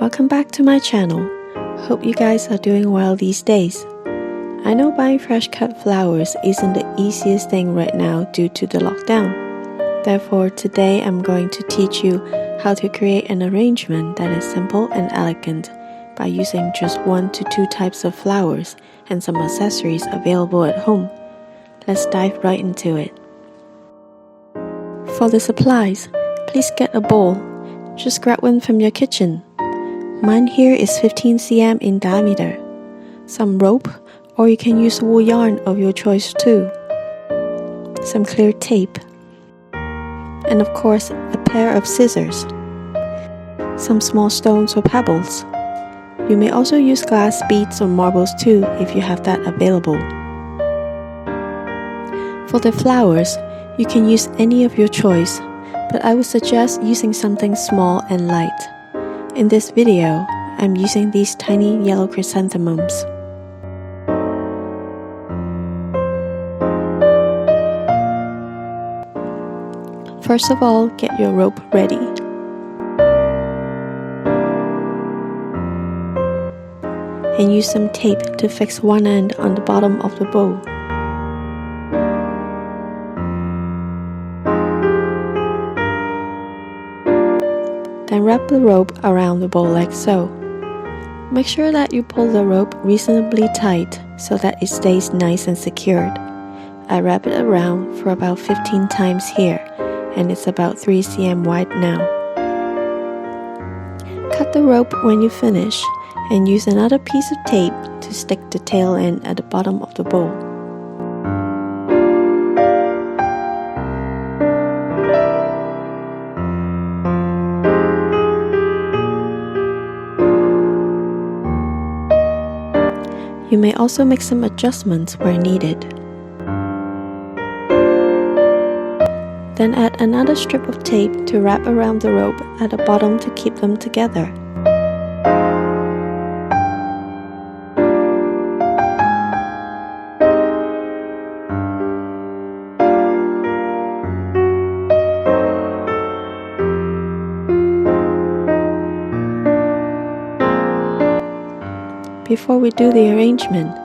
Welcome back to my channel. Hope you guys are doing well these days. I know buying fresh cut flowers isn't the easiest thing right now due to the lockdown. Therefore, today I'm going to teach you how to create an arrangement that is simple and elegant by using just 1 to 2 types of flowers and some accessories available at home. Let's dive right into it. For the supplies, please get a bowl. Just grab one from your kitchen. Mine here is 15 cm in diameter. Some rope, or you can use wool yarn of your choice too. Some clear tape. And of course, a pair of scissors. Some small stones or pebbles. You may also use glass beads or marbles too if you have that available. For the flowers, you can use any of your choice, but I would suggest using something small and light. In this video, I'm using these tiny yellow chrysanthemums. First of all, get your rope ready. And use some tape to fix one end on the bottom of the bow. Then wrap the rope around the bowl like so. Make sure that you pull the rope reasonably tight so that it stays nice and secured. I wrap it around for about 15 times here, and it's about 3 cm wide now. Cut the rope when you finish, and use another piece of tape to stick the tail end at the bottom of the bowl. You may also make some adjustments where needed. Then add another strip of tape to wrap around the rope at the bottom to keep them together. Before we do the arrangement,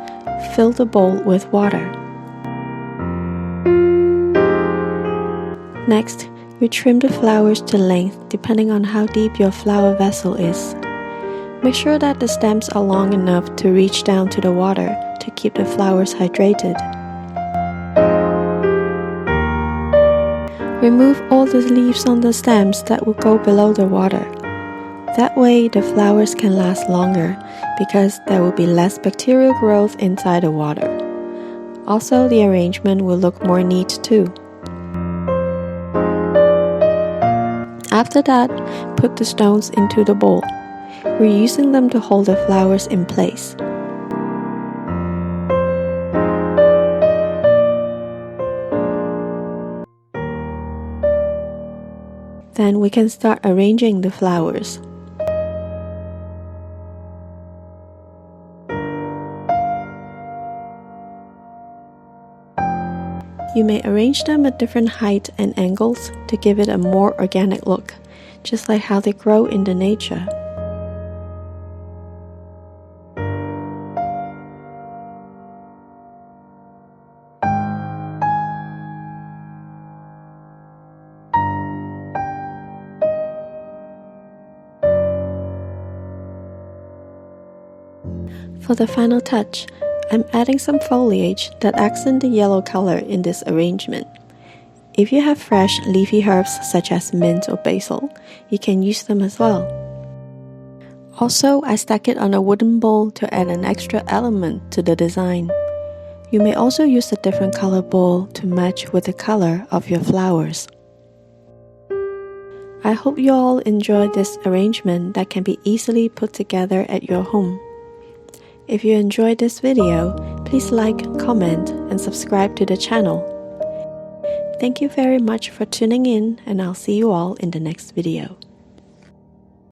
fill the bowl with water. Next, we trim the flowers to length depending on how deep your flower vessel is. Make sure that the stems are long enough to reach down to the water to keep the flowers hydrated. Remove all the leaves on the stems that will go below the water. That way, the flowers can last longer because there will be less bacterial growth inside the water. Also, the arrangement will look more neat too. After that, put the stones into the bowl. We're using them to hold the flowers in place. Then we can start arranging the flowers. You may arrange them at different heights and angles to give it a more organic look, just like how they grow in the nature. For the final touch, I'm adding some foliage that accent the yellow color in this arrangement. If you have fresh leafy herbs such as mint or basil, you can use them as well. Also, I stack it on a wooden bowl to add an extra element to the design. You may also use a different color bowl to match with the color of your flowers. I hope you all enjoyed this arrangement that can be easily put together at your home. If you enjoyed this video, please like, comment, and subscribe to the channel. Thank you very much for tuning in, and I'll see you all in the next video.